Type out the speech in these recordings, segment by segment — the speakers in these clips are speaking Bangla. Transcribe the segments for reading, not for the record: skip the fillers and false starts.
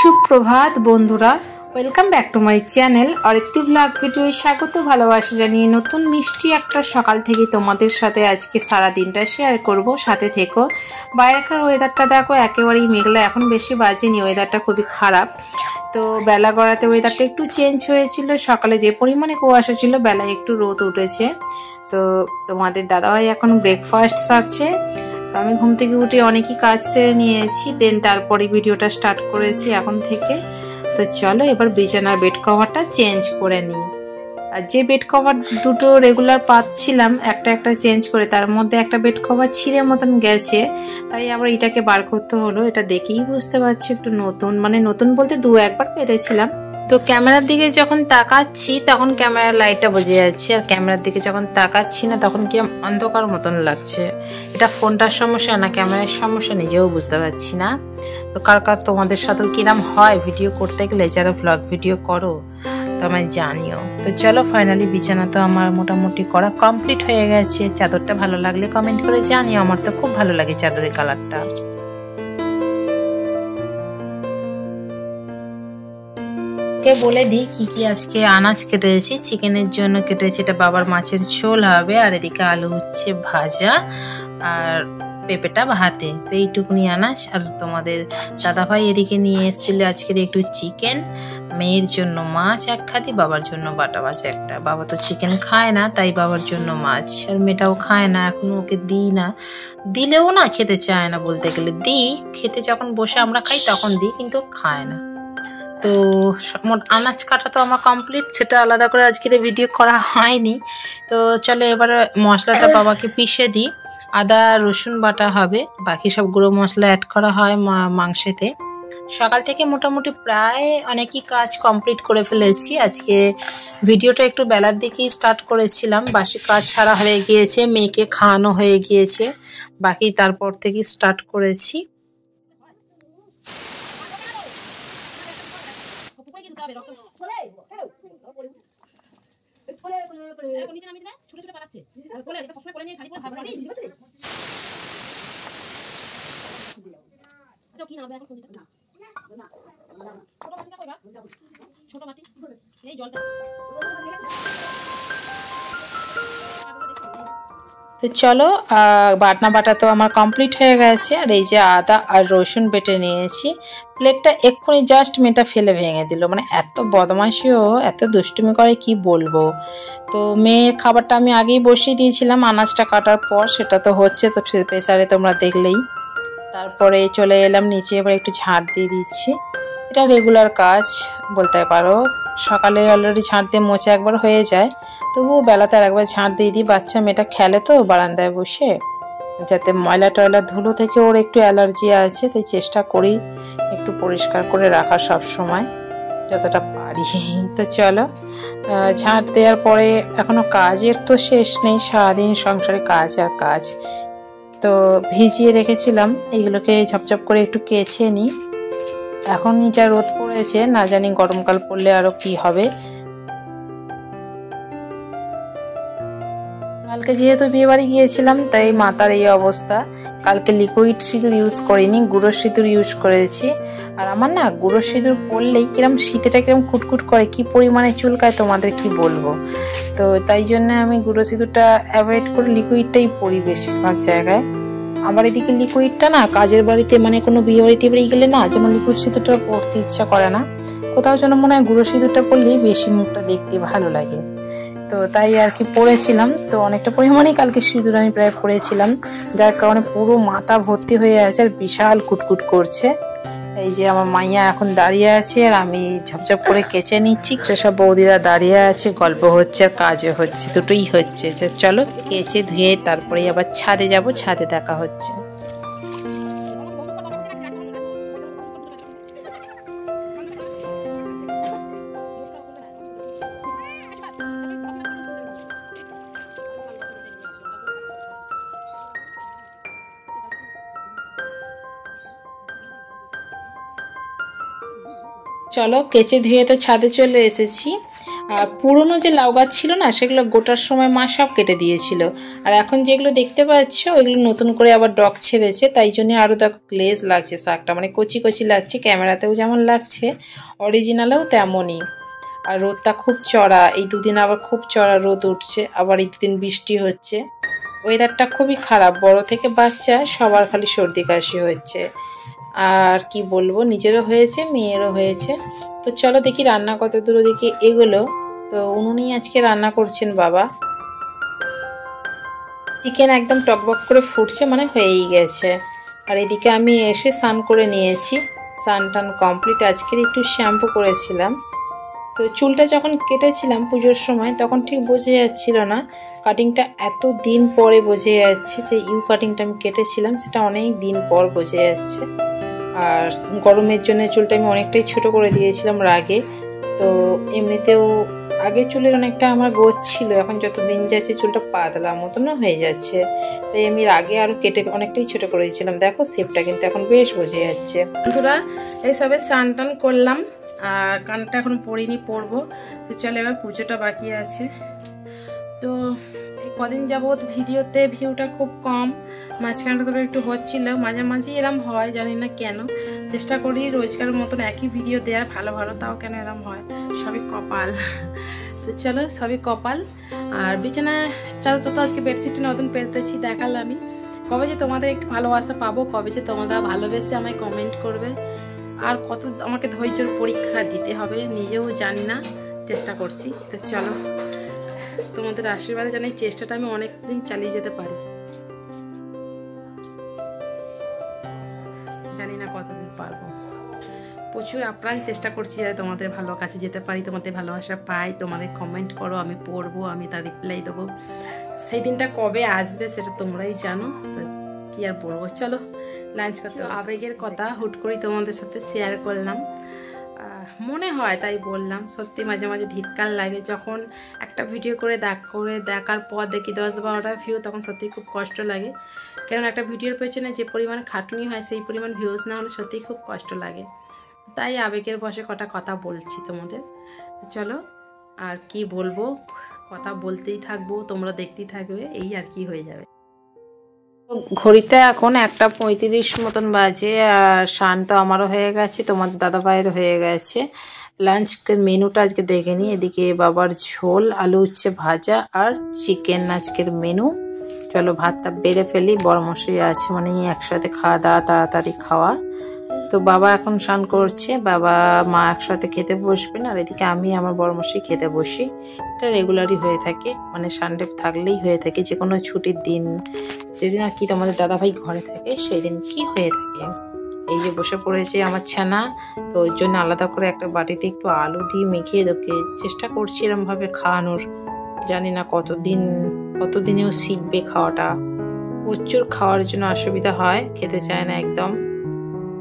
সুপ্রভাত বন্ধুরা, welcome back to my channel Aritri blog video. স্বাগত ভালোবাসা জানিয়ে নতুন মিষ্টি একটা সকাল থেকে তোমাদের সাথে আজকে সারা দিনটা শেয়ার করব। সাথে থেকো। বাইরেকার ওয়েদারটা দেখো, একেবারেই মেঘলা, এখন বেশি বাজেনি, ওয়েদারটা খুবই খারাপ। তো বেলা গড়াতে ওয়েদারটা একটু চেঞ্জ হয়েছিল। সকালে যে পরিমাণে কুয়াশা ছিল, বেলায় একটু রোদ উঠেছে। তো তোমাদের দাদাভাই এখন ব্রেকফাস্ট সারছে। তো আমি ঘুম থেকে উঠে অনেকই কাজ সেরে নিয়েছি, দেন তারপরে ভিডিওটা স্টার্ট করেছি এখন থেকে। তো চলো এবার বিছানার বেড কভারটা চেঞ্জ করে নিই। আর যে বেড কভার দুটো রেগুলার পাচ্ছিলাম একটা একটা চেঞ্জ করে, তার মধ্যে একটা বেড কভার ছিঁড়ে মতন গেছে, তাই আবার এটাকে বার করতে হলো। এটা দেখেই বুঝতে পারছি একটু নতুন, মানে নতুন বলতে দু একবার পেতেছিলাম। তো ক্যামেরার দিকে যখন তাকাচ্ছি তখন ক্যামেরার লাইটটা বোঝা যাচ্ছে, আর ক্যামেরার দিকে যখন তাকাচ্ছি না তখন কি অন্ধকার মতন লাগছে। এটা ফোনটার সমস্যা না ক্যামেরার সমস্যা, নিজেও বুঝতে পারছি না। তো কার কার তোমাদের সাথেও কিরম হয় ভিডিও করতে গেলে, যারা ভ্লগ ভিডিও করো তো আমায় জানিও। তো চলো ফাইনালি বিছানা তো আমার মোটামুটি করা কমপ্লিট হয়ে গেছে। চাদরটা ভালো লাগলে কমেন্ট করে জানিও, আমার তো খুব ভালো লাগে চাদরের কালারটা। বলে দিই কি কি আজকে আনাজ কেটেছি। চিকেনের জন্য কেটেছি, এটা বাবার মাছের ঝোল হবে, আর এদিকে আলু হচ্ছে ভাজা, আর পেঁপেটা ভাতে। তো এইটুকুনি আনাজ। আর তোমাদের দাদাভাই এদিকে নিয়ে এসেছিল আজকের একটু চিকেন, মেয়ের জন্য মাছ এক খাদি, বাবার জন্য বাটা মাছ একটা। বাবা তো চিকেন খায় না, তাই বাবার জন্য মাছ। আর মেয়েটাও খায় না, এখনো ওকে দিই না, দিলেও না খেতে চায় না। বলতে গেলে দিই, খেতে যখন বসে আমরা খাই তখন দিই, কিন্তু খায় না। তো আনাজ কাটা তো আমার কমপ্লিট, সেটা আলাদা করে আজকের ভিডিও করা হয়নি। তো চলো এবার মশলাটা বাবাকে পিষে দিই। আদা রসুন বাটা হবে, বাকি সব গুঁড়ো মশলা অ্যাড করা হয় মাংসেতে। সকাল থেকে মোটামুটি প্রায় অনেকই কাজ কমপ্লিট করে ফেলেছি। আজকে ভিডিওটা একটু বেলার দিকেই স্টার্ট করেছিলাম, বাসি কাজ সারা হয়ে গিয়েছে, মেয়েকে খাওয়ানো হয়ে গিয়েছে, বাকি তারপর থেকে স্টার্ট করেছি। তো চলো বাটনা বাটা তো আমার কমপ্লিট হয়ে গেছে। আর এই যে আদা আর রসুন বেটে নিয়েছি। প্লেটটা এক্ষুনি জাস্ট মেয়েটা ফেলে ভেঙে দিল, মানে এত বদমাশিও, এত দুষ্টুমি করে কি বলবো। তো মেয়ের খাবারটা আমি আগেই বসিয়ে দিয়েছিলাম আনাজটা কাটার পর, সেটা তো হচ্ছে, তো প্রেসারে তোমরা দেখলেই। তারপরে চলে এলাম নিচে, এবার একটু ঝাড় দিয়ে দিচ্ছি। এটা রেগুলার কাজ বলতে পারো, সকালে অলরেডি ঝাঁট দিয়ে মোছা একবার হয়ে যায়, তবুও বেলাতে আর একবার ঝাঁট দিয়ে দিই। বাচ্চা মেয়েটা খেলে তো বারান্দায় বসে, যাতে ময়লা টয়লা ধুলো থেকে ওর একটু অ্যালার্জি আছে, তাই চেষ্টা করি একটু পরিষ্কার করে রাখার সব সময় যতটা পারি। তো চলো ঝাঁট দেওয়ার পরে এখনো কাজের তো শেষ নেই, সারাদিন সংসারে কাজ আর কাজ। তো ভিজিয়ে রেখেছিলাম, এইগুলোকে ঝপঝপ করে একটু কেচে নিই। এখনই যা রোদ পড়েছে, না জানি গরমকাল পড়লে আরো কি হবে। কালকে যেহেতু বিয়ে বাড়ি গিয়েছিলাম, তাই মাথার এই অবস্থা। কালকে লিকুইড সিঁদুর ইউজ করিনি, গুঁড়ো সিঁদুর ইউজ করেছি। আর আমার না গুঁড়ো সিঁদুর পরলেই কিরম শীতেটা কিরম কুটকুট করে, কি পরিমাণে চুলকায় তোমাদের কি বলবো। তো তাই জন্য আমি গুঁড়ো সিঁদুরটা অ্যাভয়েড করে লিকুইডটাই পরি বেশিরভাগ জায়গায়। আমার এদিকে লিকুইডটা না কাজের বাড়িতে, মানে কোনো বিয়ে বাড়ি টিয়ে বাড়ি গেলে না, যেমন লিকুইড সিঁদুরটা পরতে ইচ্ছা করে না, কোথাও যেন মনে হয় গুঁড়ো সিঁদুরটা পরলেই বেশি মুখটা দেখতে ভালো লাগে। তো তাই আর কি পরেছিলাম। তো অনেকটা পরিমাণেই কালকে সিঁদুর আমি প্রায় পরেছিলাম, যার কারণে পুরো মাথা ভর্তি হয়ে আছে আর বিশাল কুটকুট করছে। এই যে আমার মাইয়া এখন দাঁড়িয়ে আছে, আর আমি ঝপঝপ করে কেচে নিচ্ছি। সেসব বৌদিরা দাঁড়িয়ে আছে, গল্প হচ্ছে আর কাজও হচ্ছে, দুটোই হচ্ছে। চলো কেচে ধুয়ে তারপরেই আবার ছাদে যাব, ছাদে দেখা হচ্ছে। চলো কেচে ধুয়ে তো ছাদে চলে এসেছি। আর পুরনো যে লাউ গাছ ছিল না, সেগুলো গোটার সময় মা সব কেটে দিয়েছিল। আর এখন যেগুলো দেখতে পাচ্ছ ওইগুলো নতুন করে আবার ডগ ছেড়েছে, তাই জন্য আরও দেখো গ্লেজ লাগছে শাকটা, মানে কচি কচি লাগছে। ক্যামেরাতেও যেমন লাগছে অরিজিনালেও তেমনই। আর রোদটা খুব চড়া, এই দুদিন আবার খুব চড়া রোদ উঠছে, আবার এই দুদিন বৃষ্টি হচ্ছে। ওয়েদারটা খুবই খারাপ, বড় থেকে বাচ্চা সবার খালি সর্দি কাশি হচ্ছে। আর কি বলবো, নিজেরও হয়েছে মেয়েরও হয়েছে। তো চলো দেখি রান্না কত দূর দেখি এগুলো। তো উনুনেই আজকে রান্না করছেন বাবা। চিকেন একদম টকবক করে ফুটছে, মানে হয়েই গেছে। আর এদিকে আমি এসে স্নান করে নিয়েছি, স্নান টান কমপ্লিট। আজকের একটু শ্যাম্পু করেছিলাম। তো চুলটা যখন কেটেছিলাম পুজোর সময়, তখন ঠিক বোঝা যাচ্ছিল না কাটিংটা, এত দিন পরে বোঝা যাচ্ছে যে ইউ কাটিংটা আমি কেটেছিলাম, সেটা অনেক দিন পর বোঝা যাচ্ছে। আর গরমের জন্য চুলটা আমি অনেকটাই ছোট করে দিয়েছিলাম রাগে। তো এমনিতেও আগে চুলের অনেকটা আমার গোছ ছিল, এখন যত দিন যাচ্ছে চুলটা পাতলা মতনও হয়ে যাচ্ছে, তাই আমি রাগে আরও কেটে অনেকটাই ছোট করে দিয়েছিলাম। দেখো শেপটা কিন্তু এখন বেশ বোঝা যাচ্ছে। বন্ধুরা এইসবে স্নান টান করলাম, আর কানটা এখন পরিনি, পরবো। তো চলো এবার পুজোটা বাকি আছে। তো এই কদিন যাবৎ ভিডিওতে ভিউটা খুব কম, মাঝখানটা তবে একটু হচ্ছিল, মাঝে মাঝে এরম হয়, জানি না কেন। চেষ্টা করি রোজকার মতন একই ভিডিও দেওয়ার, ভালো ভালো, তাও কেন এরম হয়, সবই কপাল। তো চলো সবই কপাল। আর বিছানাটা তো আজকে বেডশিটটা নতুন পেতেছি, দেখালামই। কবে যে তোমাদের একটু ভালোবাসা পাবো, কবে যে তোমরা ভালোবেসে আমায় কমেন্ট করবে, আর কত আমাকে ধৈর্যের পরীক্ষা দিতে হবে নিজেও জানি না, চেষ্টা করছি। তো চলো তোমাদের আশীর্বাদে জানি চেষ্টাটা আমি অনেক দিন চালিয়ে যেতে পারি, জানি না কতদিন পারবো। প্রচুর আপ্রাণ চেষ্টা করছি যাতে তোমাদের ভালো কাছে যেতে পারি, তোমাদের ভালোবাসা পাই, তোমাদের কমেন্ট করো, আমি পড়বো, আমি তার রিপ্লাই দেবো। সেই দিনটা কবে আসবে সেটা তোমরাই জানো, তো কি আর বলবো। চলো লাঞ্চ করতে। আবেগের কথা হুট করেই তোমাদের সাথে শেয়ার করলাম, মনে হয় তাই বললাম। সত্যি মাঝে মাঝে ধিক্কার লাগে যখন একটা ভিডিও করে দেখার পর দেখি 10-12টা ভিউ, তখন সত্যিই খুব কষ্ট লাগে। কারণ একটা ভিডিওর পেছনে যে পরিমাণ খাটুনি হয়, সেই পরিমাণ ভিউজ না হলে সত্যিই খুব কষ্ট লাগে। তাই আবেগের বশে কটা কথা বলছি তোমাদের। চলো আর কি বলবো, কথা বলতেই থাকবো, তোমরা দেখতেই থাকবে, এই আর কি হয়ে যাবে। ঘড়িতে এখন 1:35 মতন বাজে, আর স্নান তো আমারও হয়ে গেছে, তোমাদের দাদা ভাইয়েরও হয়ে গেছে। লাঞ্চের মেনুটা আজকে দেখে নিই। এদিকে বাবার ঝোল, আলু উচ্ছে ভাজা আর চিকেন আজকের মেনু। চলো ভাতটা বেড়ে ফেলি, বড়মশাই আছে, মানে একসাথে খাওয়া দাওয়া, তাড়াতাড়ি খাওয়া। তো বাবা এখন স্নান করছে, বাবা মা একসাথে খেতে বসবেন, আর এদিকে আমি আমার বড়মশাই খেতে বসি। এটা রেগুলারই হয়ে থাকে, মানে সানডে থাকলেই হয়ে থাকে, যে কোনো ছুটির দিন যেদিন আর কি তোমাদের দাদাভাই ঘরে থাকে সেই দিন কি হয়ে থাকে। এই যে বসে পড়েছে আমার ছানা, তো ওই জন্য আলাদা করে একটা বাটিতে একটু আলু দিয়ে মেখিয়ে ওকে চেষ্টা করছি এরমভাবে খাওয়ানোর। জানি না কতদিনেও শিখবে খাওয়াটা। প্রচুর খাওয়ার জন্য অসুবিধা হয়, খেতে চায় না একদম।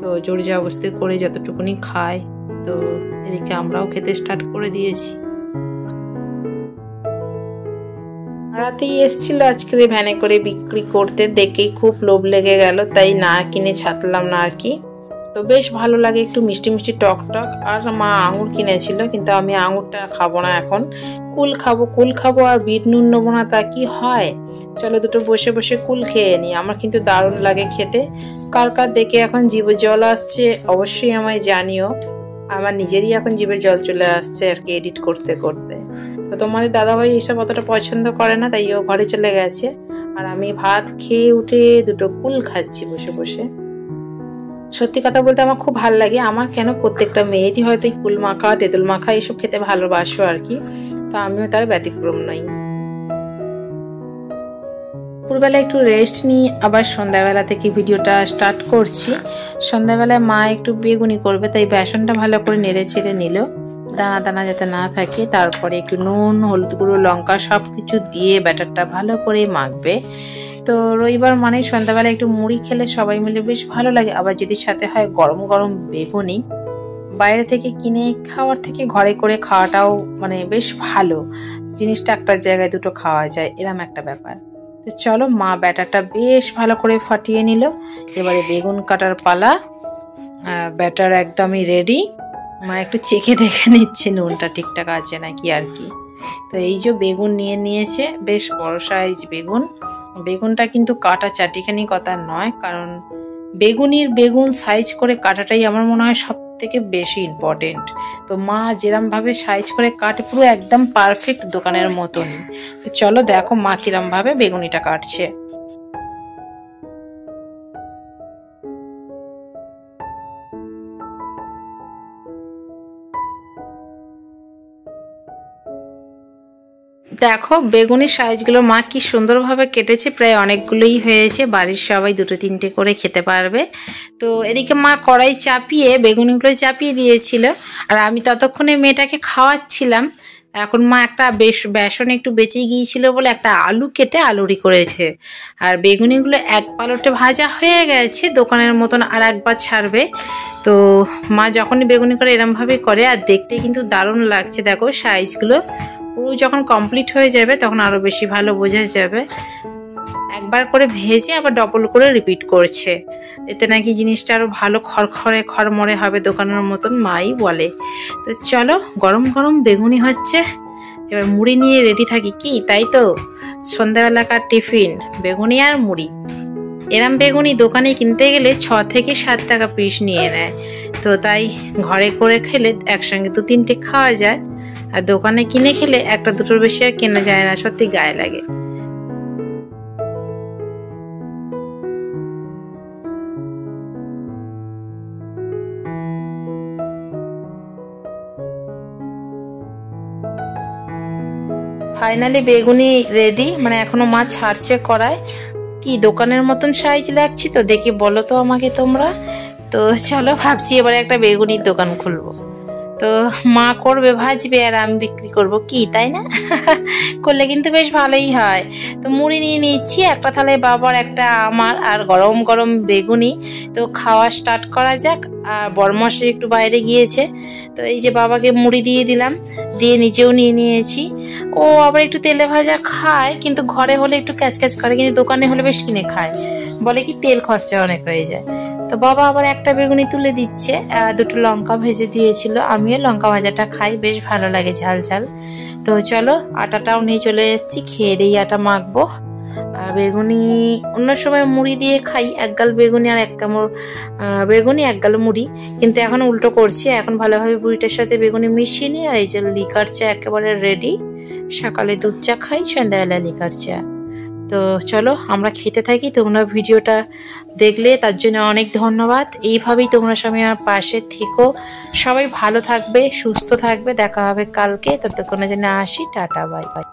তো জোর জবরদস্তি করে যতটুকুনি খায়। তো এদিকে আমরাও খেতে স্টার্ট করে দিয়েছি। রাতেই এসছিল আজকের ভ্যানে করে বিক্রি করতে, দেখেই খুব লোভ লেগে গেল, তাই না কিনে ছাড়লাম না আর কি। তো বেশ ভালো লাগে, একটু মিষ্টি মিষ্টি টক টক। আর মা আঙুর কিনেছিল, কিন্তু আমি আঙুরটা খাবো না এখন, কুল খাবো আর বিট নুন নেবো না, তা কি হয়। চলো দুটো বসে বসে কুল খেয়ে নিই, আমার কিন্তু দারুণ লাগে খেতে। কার কার দেখে এখন জিভে জল আসছে অবশ্যই আমায় জানিও। আমার নিজেরই এখন জিভে জল চলে আসছে আর কি এডিট করতে করতে। তো তোমাদের দাদাভাই এইসব অতটা পছন্দ করে না, তাই ও ঘরে চলে গেছে, আর আমি ভাত খেয়ে উঠে দুটো কুল খাচ্ছি বসে বসে। সত্যি কথা বলতে আমার খুব ভালো লাগে, আমার কেন প্রত্যেকটা মেয়েরই হয়তো এই কুল মাখা, তেঁতুল মাখা এইসব খেতে ভালোবাসো আর কি, তো আমিও তার ব্যতিক্রম নই। দুপুরবেলা একটু রেস্ট নিই, আবার সন্ধ্যাবেলা থেকে ভিডিওটা স্টার্ট করছি। সন্ধ্যাবেলায় মা একটু বেগুনি করবে, তাই বেসনটা ভালো করে নেড়ে চেড়ে নিল, দানা দানা যাতে না থাকে। তারপরে একটু নুন, হলুদ গুঁড়ো, লঙ্কা সব কিছু দিয়ে ব্যাটারটা ভালো করে মাখবে। তো রবিবার মানে সন্ধ্যাবেলা একটু মুড়ি খেলে সবাই মিলে বেশ ভালো লাগে। আবার যদি সাথে হয় গরম গরম বেগুনি, বাইরে থেকে কিনে খাওয়ার থেকে ঘরে করে খাওয়াটাও মানে বেশ ভালো। জিনিসটা একটা জায়গায় দুটো খাওয়া যায়, এরম একটা ব্যাপার। তো চলো মা ব্যাটারটা বেশ ভালো করে ফাটিয়ে নিল, এবারে বেগুন কাটার পালা। ব্যাটার একদমই রেডি, মা একটু চেখে দেখে নিচ্ছে নুনটা ঠিকঠাক আছে নাকি আর কি। তো এই যে বেগুন নিয়ে নিয়েছে, বেশ বড় সাইজ বেগুন। বেগুনটা কিন্তু কাটা চাটিখানি কথা নয়, কারণ বেগুন সাইজ করে কাটাটাই আমার মনে হয় সব থেকে বেশি ইম্পর্টেন্ট। তো মা যেরম ভাবে সাইজ করে কাটে পুরো একদম পারফেক্ট দোকানের মতনই। তো চলো দেখো মা কিরম ভাবে বেগুনিটা কাটছে। দেখো বেগুনির সাইজগুলো মা কি সুন্দরভাবে কেটেছে, প্রায় অনেকগুলোই হয়েছে, বাড়ির সবাই দুটো তিনটে করে খেতে পারবে। তো এদিকে মা কড়াই চাপিয়ে বেগুনিগুলো চাপিয়ে দিয়েছিল, আর আমি ততক্ষণে মেয়েটাকে খাওয়াচ্ছিলাম। এখন মা একটা বেসন একটু বেঁচে গিয়েছিল বলে একটা আলু কেটে আলুরি করেছে, আর বেগুনিগুলো এক পালটে ভাজা হয়ে গেছে দোকানের মতন, আর একবার ছাড়বে। তো মা যখনই বেগুনি করে এরমভাবে করে, আর দেখতে কিন্তু দারুণ লাগছে। দেখো সাইজগুলো পুরো যখন কমপ্লিট হয়ে যাবে তখন আরও বেশি ভালো বোঝা যাবে। একবার করে ভেজে আবার ডবল করে রিপিট করছে, এতে নাকি জিনিসটা আরও ভালো খড়মড়ে হবে দোকানের মতন মাই বলে। তো চলো গরম গরম বেগুনি হচ্ছে, এবার মুড়ি নিয়ে রেডি থাকি কি, তাই তো সন্ধ্যাবেলাকার টিফিন বেগুনি আর মুড়ি। এরম বেগুনি দোকানে কিনতে গেলে 6 থেকে 7 টাকা পিস নিয়ে নেয়। তো তাই ঘরে করে খেলে একসঙ্গে 2-3টে খাওয়া যায়, আর দোকানে কিনে খেলে একটা দুটোর বেশি আর কেনা যায় না, সত্যি গায়ে লাগে। ফাইনালি বেগুনি রেডি, মানে এখনো মা ছাড়ছে কড়াই। কি দোকানের মতন সাইজ লাগছে তো, দেখে বলো তো আমাকে তোমরা। তো চলো ভাবছি এবারে একটা বেগুনির দোকান খুলবো। তো মা করবে ভাজবে আর আমি বিক্রি করব কি, তাই না? করলে কিন্তু বেশ ভালোই হয়। তো মুড়ি নিয়ে নিচ্ছি, একটা থালায় বাবার একটা আমার, আর গরম গরম বেগুনি। তো খাওয়া স্টার্ট করা যাক। আর বড়মশাই একটু বাইরে গিয়েছে, তো এই যে বাবাকে মুড়ি দিয়ে দিলাম, দিয়ে নিজেও নিয়ে নিয়েছি। ও আবার একটু তেলে ভাজা খায়, কিন্তু ঘরে হলে একটু ক্যাচ করে, কিন্তু দোকানে হলে বেশ কিনে খায়, বলে কি তেল খরচা অনেক হয়ে যায়। তো বাবা আবার একটা বেগুনি তুলে দিচ্ছে, দুটো লঙ্কা ভেজে দিয়েছিল, আমিও লঙ্কা ভাজাটা খাই, বেশ ভালো লাগে ঝাল ঝাল। তো চলো আটাটাও নিয়ে চলে এসেছি, খেয়ে দিয়ে আটা মাখবো। বেগুনি অন্য সময় মুড়ি দিয়ে খাই, এক গাল বেগুনি আর এক কামড় বেগুনি এক গাল মুড়ি, কিন্তু এখন উল্টো করছি। এখন ভালোভাবে মুড়িটার সাথে বেগুনি মিশিয়ে নিই, আর এই যে লিকার চা একেবারে রেডি। সকালে দুধ চা খাই, সন্ধ্যাবেলা লিকার চা। তো চলো আমরা খেতে থাকি, তোমরা ভিডিওটা দেখলে তার জন্য অনেক ধন্যবাদ। এইভাবেই তোমরা সবাই আমার পাশে থেকো, সবাই ভালো থাকবে, সুস্থ থাকবে, দেখা হবে কালকে। ততক্ষণের জন্য আসি, টাটা বাই বাই।